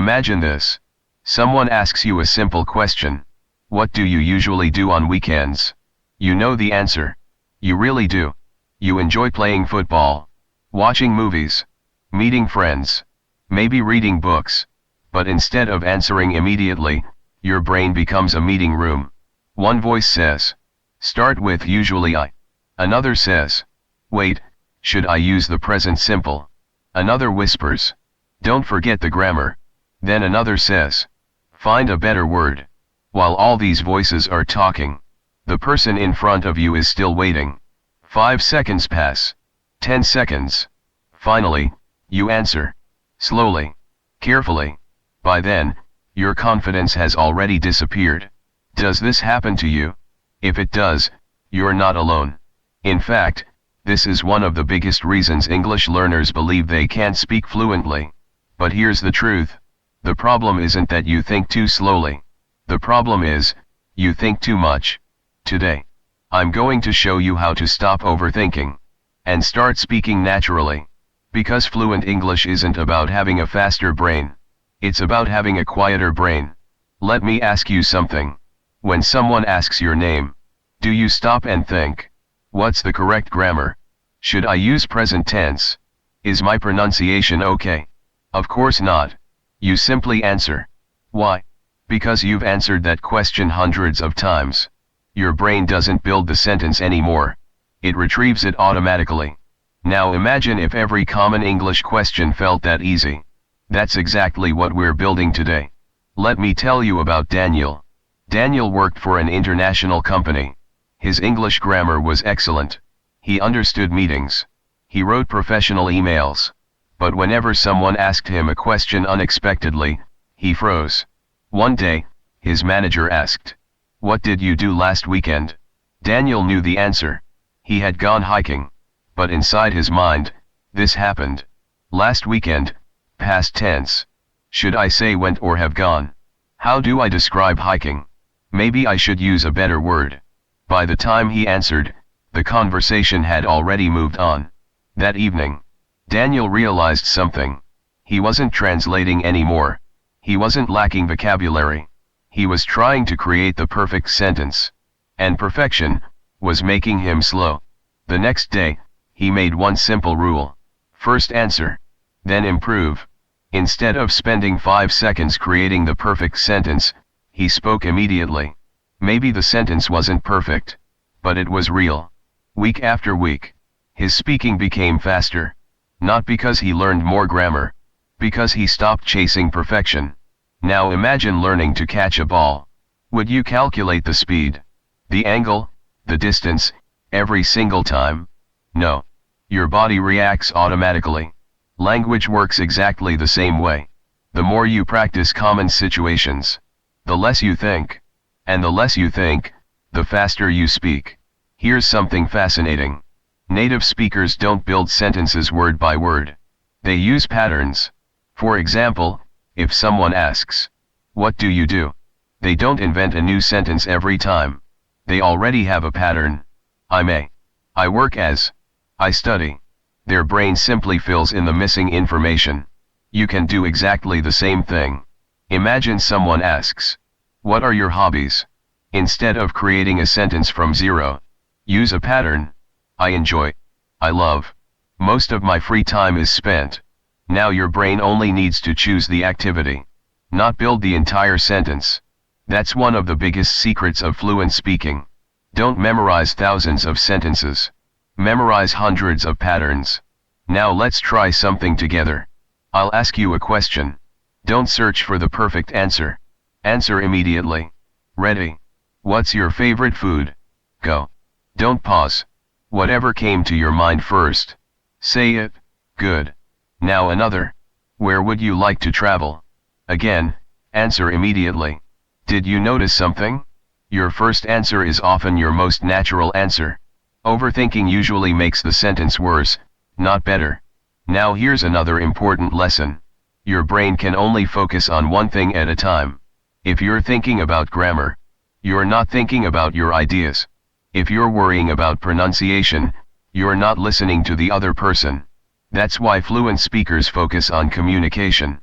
Imagine this. Someone asks you a simple question. What do you usually do on weekends? You know the answer. You really do. You enjoy playing football, watching movies, meeting friends, maybe reading books. But instead of answering immediately, your brain becomes a meeting room. One voice says, start with usually I. Another says, wait, should I use the present simple? Another whispers, don't forget the grammar. Then another says, find a better word. While all these voices are talking, the person in front of you is still waiting. 5 seconds pass. 10 seconds. Finally, you answer. Slowly. Carefully. By then, your confidence has already disappeared. Does this happen to you? If it does, you're not alone. In fact, this is one of the biggest reasons English learners believe they can't speak fluently. But here's the truth. The problem isn't that you think too slowly. The problem is, you think too much. Today, I'm going to show you how to stop overthinking and start speaking naturally. Because fluent English isn't about having a faster brain. It's about having a quieter brain. Let me ask you something. When someone asks your name, do you stop and think, what's the correct grammar? Should I use present tense? Is my pronunciation okay? Of course not. You simply answer. Why? Because you've answered that question hundreds of times. Your brain doesn't build the sentence anymore. It retrieves it automatically. Now imagine if every common English question felt that easy. That's exactly what we're building today. Let me tell you about Daniel. Daniel worked for an international company. His English grammar was excellent. He understood meetings. He wrote professional emails. But whenever someone asked him a question unexpectedly, he froze. One day, his manager asked, what did you do last weekend? Daniel knew the answer. He had gone hiking. But inside his mind, this happened. Last weekend, past tense. Should I say went or have gone? How do I describe hiking? Maybe I should use a better word. By the time he answered, the conversation had already moved on. That evening, Daniel realized something. He wasn't translating anymore. He wasn't lacking vocabulary. He was trying to create the perfect sentence. And perfection was making him slow. The next day, he made one simple rule. First answer. Then improve. Instead of spending 5 seconds creating the perfect sentence, he spoke immediately. Maybe the sentence wasn't perfect, but it was real. Week after week, his speaking became faster. Not because he learned more grammar, because he stopped chasing perfection. Now imagine learning to catch a ball. Would you calculate the speed, the angle, the distance, every single time? No. Your body reacts automatically. Language works exactly the same way. The more you practice common situations, the less you think. And the less you think, the faster you speak. Here's something fascinating. Native speakers don't build sentences word by word. They use patterns. For example, if someone asks, what do you do? They don't invent a new sentence every time. They already have a pattern. I work as. I study. Their brain simply fills in the missing information. You can do exactly the same thing. Imagine someone asks, what are your hobbies? Instead of creating a sentence from zero, use a pattern. I enjoy. I love. Most of my free time is spent. Now your brain only needs to choose the activity, not build the entire sentence. That's one of the biggest secrets of fluent speaking. Don't memorize thousands of sentences. Memorize hundreds of patterns. Now let's try something together. I'll ask you a question. Don't search for the perfect answer. Answer immediately. Ready? What's your favorite food? Go. Don't pause. Whatever came to your mind first. Say it. Good. Now another. Where would you like to travel? Again, answer immediately. Did you notice something? Your first answer is often your most natural answer. Overthinking usually makes the sentence worse, not better. Now here's another important lesson. Your brain can only focus on one thing at a time. If you're thinking about grammar, you're not thinking about your ideas. If you're worrying about pronunciation, you're not listening to the other person. That's why fluent speakers focus on communication.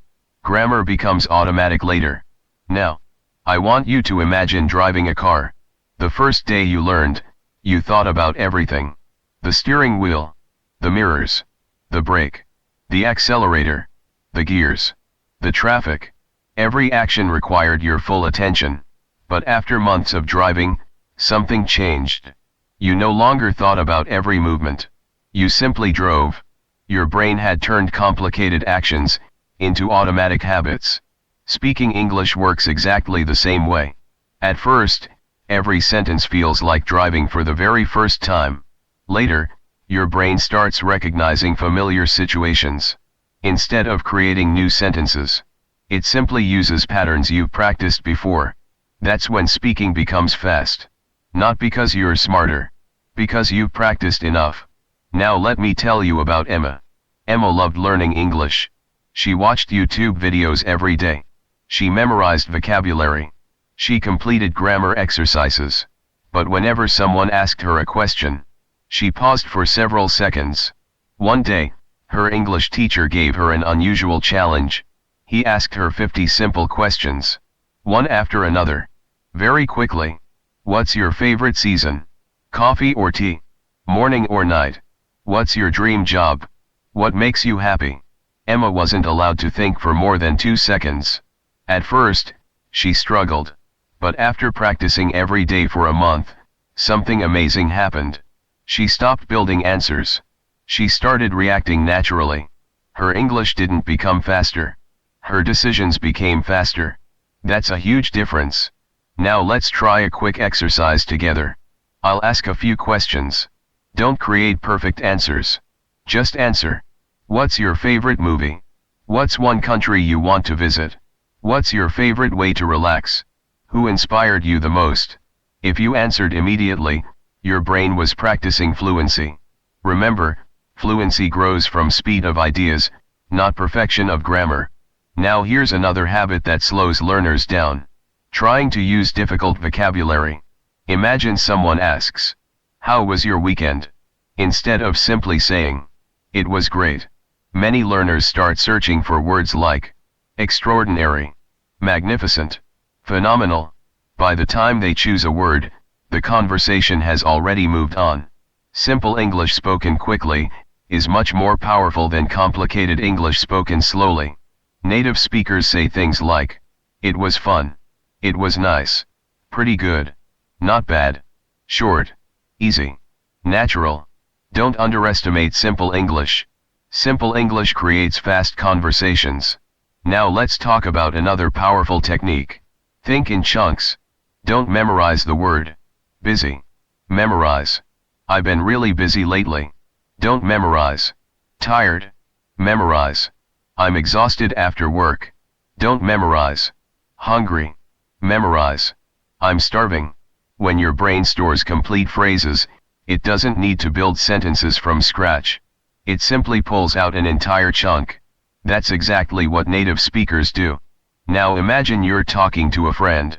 Grammar becomes automatic later. Now, I want you to imagine driving a car. The first day you learned, you thought about everything. The steering wheel, the mirrors, the brake, the accelerator, the gears, the traffic. Every action required your full attention. But after months of driving, something changed. You no longer thought about every movement. You simply drove. Your brain had turned complicated actions into automatic habits. Speaking English works exactly the same way. At first, every sentence feels like driving for the very first time. Later, your brain starts recognizing familiar situations. Instead of creating new sentences, it simply uses patterns you've practiced before. That's when speaking becomes fast. Not because you're smarter, because you've practiced enough. Now let me tell you about Emma. Emma loved learning English. She watched YouTube videos every day. She memorized vocabulary. She completed grammar exercises. But whenever someone asked her a question, she paused for several seconds. One day, her English teacher gave her an unusual challenge. He asked her 50 simple questions, one after another, very quickly. What's your favorite season? Coffee or tea? Morning or night? What's your dream job? What makes you happy? Emma wasn't allowed to think for more than 2 seconds. At first, she struggled. But after practicing every day for a month, something amazing happened. She stopped building answers. She started reacting naturally. Her English didn't become faster. Her decisions became faster. That's a huge difference. Now let's try a quick exercise together. I'll ask a few questions. Don't create perfect answers. Just answer. What's your favorite movie? What's one country you want to visit? What's your favorite way to relax? Who inspired you the most? If you answered immediately, your brain was practicing fluency. Remember, fluency grows from speed of ideas, not perfection of grammar. Now here's another habit that slows learners down. Trying to use difficult vocabulary. Imagine someone asks, "How was your weekend?" Instead of simply saying, "It was great." Many learners start searching for words like extraordinary, magnificent, phenomenal. By the time they choose a word, the conversation has already moved on. Simple English spoken quickly is much more powerful than complicated English spoken slowly. Native speakers say things like, "It was fun. It was nice. Pretty good. Not bad. Short. Easy. Natural." Don't underestimate simple English. Simple English creates fast conversations. Now let's talk about another powerful technique. Think in chunks. Don't memorize the word busy. Memorize. I've been really busy lately. Don't memorize. Tired. Memorize. I'm exhausted after work. Don't memorize. Hungry. Memorize. I'm starving. When your brain stores complete phrases, it doesn't need to build sentences from scratch. It simply pulls out an entire chunk. That's exactly what native speakers do. Now imagine you're talking to a friend.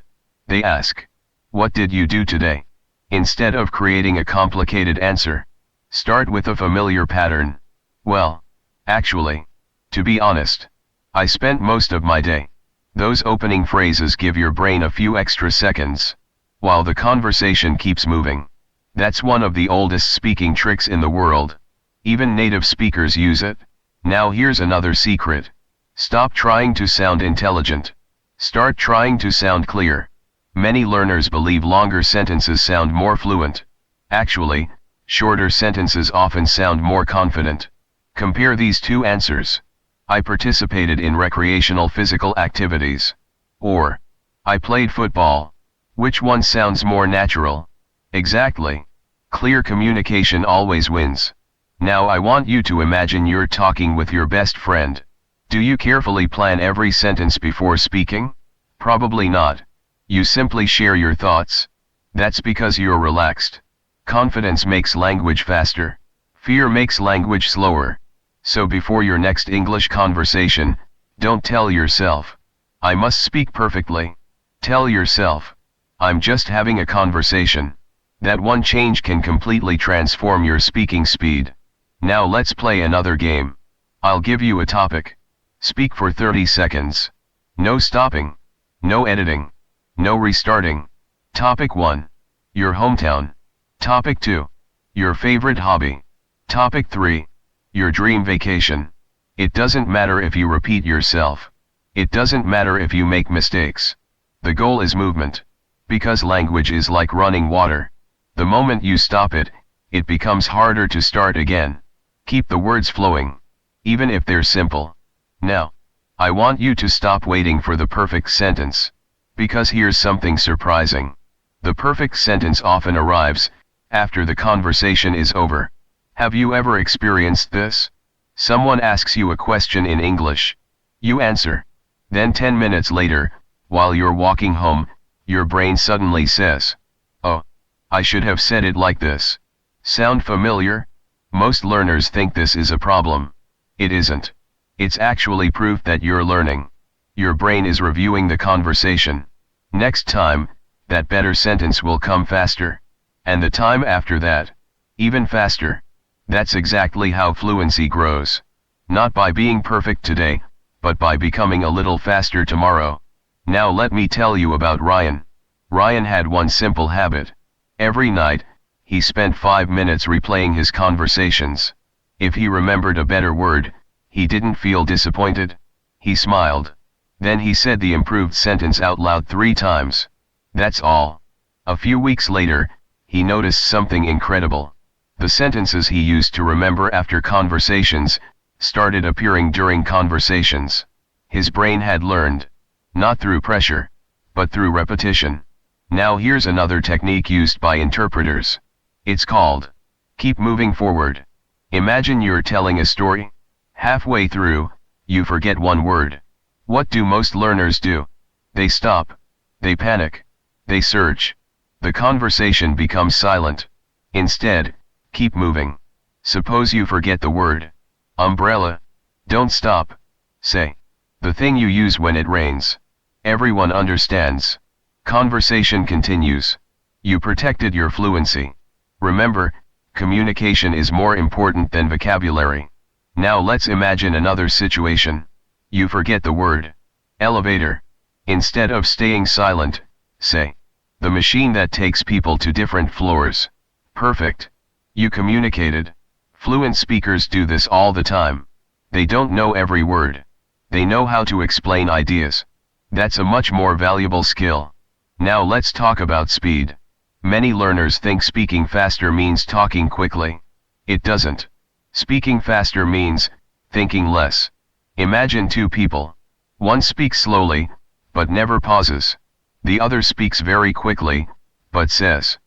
They ask, "What did you do today?" Instead of creating a complicated answer, start with a familiar pattern. "Well, actually, to be honest, I spent most of my day." Those opening phrases give your brain a few extra seconds, while the conversation keeps moving. That's one of the oldest speaking tricks in the world. Even native speakers use it. Now here's another secret. Stop trying to sound intelligent. Start trying to sound clear. Many learners believe longer sentences sound more fluent. Actually, shorter sentences often sound more confident. Compare these two answers. "I participated in recreational physical activities." Or, "I played football." Which one sounds more natural? Exactly. Clear communication always wins. Now I want you to imagine you're talking with your best friend. Do you carefully plan every sentence before speaking? Probably not. You simply share your thoughts. That's because you're relaxed. Confidence makes language faster. Fear makes language slower. So before your next English conversation, don't tell yourself, "I must speak perfectly." Tell yourself, "I'm just having a conversation." That one change can completely transform your speaking speed. Now let's play another game. I'll give you a topic. Speak for 30 seconds. No stopping. No editing. No restarting. Topic 1. Your hometown. Topic 2. Your favorite hobby. Topic 3. Your dream vacation. It doesn't matter if you repeat yourself. It doesn't matter if you make mistakes. The goal is movement. Because language is like running water. The moment you stop it, it becomes harder to start again. Keep the words flowing. Even if they're simple. Now, I want you to stop waiting for the perfect sentence. Because here's something surprising. The perfect sentence often arrives after the conversation is over. Have you ever experienced this? Someone asks you a question in English. You answer. Then 10 minutes later, while you're walking home, your brain suddenly says, "Oh, I should have said it like this." Sound familiar? Most learners think this is a problem. It isn't. It's actually proof that you're learning. Your brain is reviewing the conversation. Next time, that better sentence will come faster. And the time after that, even faster. That's exactly how fluency grows. Not by being perfect today, but by becoming a little faster tomorrow. Now let me tell you about Ryan. Ryan had one simple habit. Every night, he spent 5 minutes replaying his conversations. If he remembered a better word, he didn't feel disappointed. He smiled. Then he said the improved sentence out loud 3 times. That's all. A few weeks later, he noticed something incredible. The sentences he used to remember after conversations started appearing during conversations. His brain had learned. Not through pressure, but through repetition. Now here's another technique used by interpreters. It's called keep moving forward. Imagine you're telling a story. Halfway through, you forget one word. What do most learners do? They stop. They panic. They search. The conversation becomes silent. Instead, keep moving. Suppose you forget the word umbrella. Don't stop. Say the thing you use when it rains. Everyone understands. Conversation continues. You protected your fluency. Remember, communication is more important than vocabulary. Now let's imagine another situation. You forget the word elevator. Instead of staying silent, say the machine that takes people to different floors. Perfect. You communicated. Fluent speakers do this all the time. They don't know every word. They know how to explain ideas. That's a much more valuable skill. Now let's talk about speed. Many learners think speaking faster means talking quickly. It doesn't. Speaking faster means thinking less. Imagine 2 people. One speaks slowly, but never pauses. The other speaks very quickly, but says,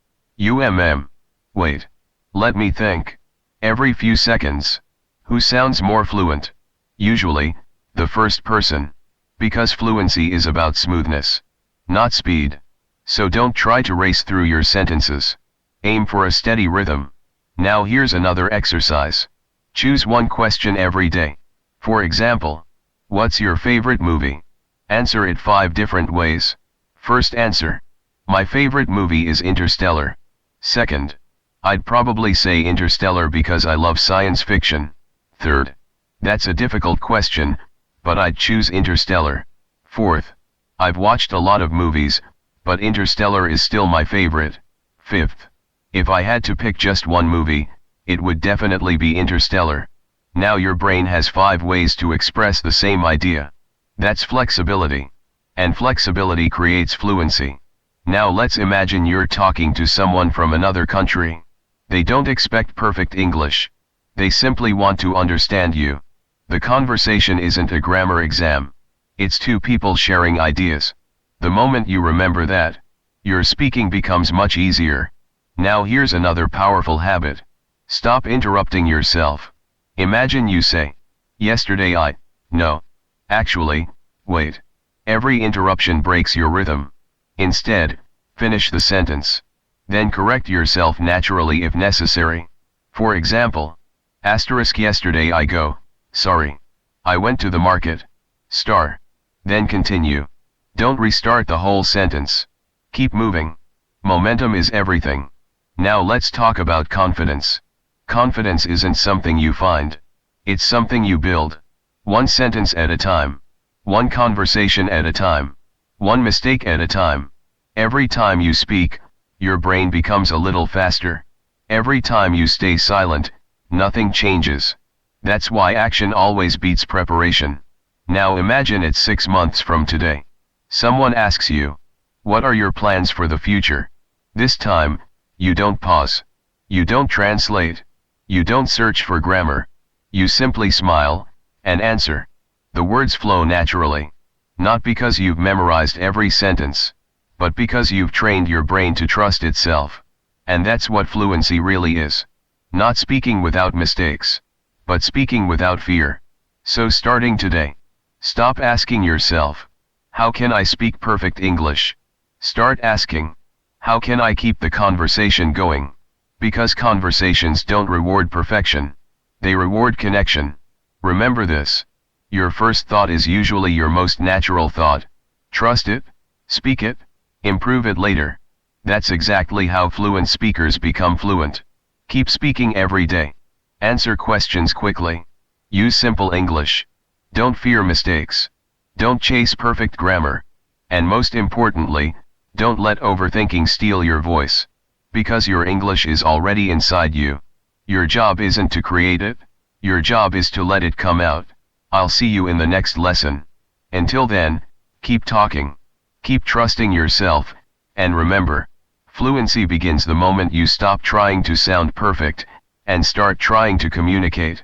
wait. Let me think. Every few seconds. Who sounds more fluent? Usually, the first person. Because fluency is about smoothness, not speed. So don't try to race through your sentences. Aim for a steady rhythm. Now here's another exercise. Choose one question every day. For example, what's your favorite movie? Answer it 5 different ways. First answer. My favorite movie is Interstellar. Second. I'd probably say Interstellar because I love science fiction. Third. That's a difficult question, but I'd choose Interstellar. Fourth. I've watched a lot of movies, but Interstellar is still my favorite. Fifth. If I had to pick just one movie, it would definitely be Interstellar. Now your brain has 5 ways to express the same idea. That's flexibility. And flexibility creates fluency. Now let's imagine you're talking to someone from another country. They don't expect perfect English. They simply want to understand you. The conversation isn't a grammar exam. It's 2 people sharing ideas. The moment you remember that, your speaking becomes much easier. Now here's another powerful habit. Stop interrupting yourself. Imagine you say, yesterday no. Actually, wait. Every interruption breaks your rhythm. Instead, finish the sentence. Then correct yourself naturally if necessary. For example, yesterday sorry. I went to the market. Then continue. Don't restart the whole sentence. Keep moving. Momentum is everything. Now let's talk about confidence. Confidence isn't something you find. It's something you build. One sentence at a time. One conversation at a time. One mistake at a time. Every time you speak, your brain becomes a little faster. Every time you stay silent, nothing changes. That's why action always beats preparation. Now imagine it's 6 months from today. Someone asks you, what are your plans for the future? This time, you don't pause. You don't translate. You don't search for grammar. You simply smile, and answer. The words flow naturally. Not because you've memorized every sentence, but because you've trained your brain to trust itself. And that's what fluency really is. Not speaking without mistakes, but speaking without fear. So starting today, stop asking yourself, how can I speak perfect English? Start asking, how can I keep the conversation going? Because conversations don't reward perfection. They reward connection. Remember this. Your first thought is usually your most natural thought. Trust it, speak it, improve it later. That's exactly how fluent speakers become fluent. Keep speaking every day. Answer questions quickly. Use simple English. Don't fear mistakes. Don't chase perfect grammar. And most importantly, don't let overthinking steal your voice. Because your English is already inside you. Your job isn't to create it. Your job is to let it come out. I'll see you in the next lesson. Until then, keep talking. Keep trusting yourself, and remember, fluency begins the moment you stop trying to sound perfect, and start trying to communicate.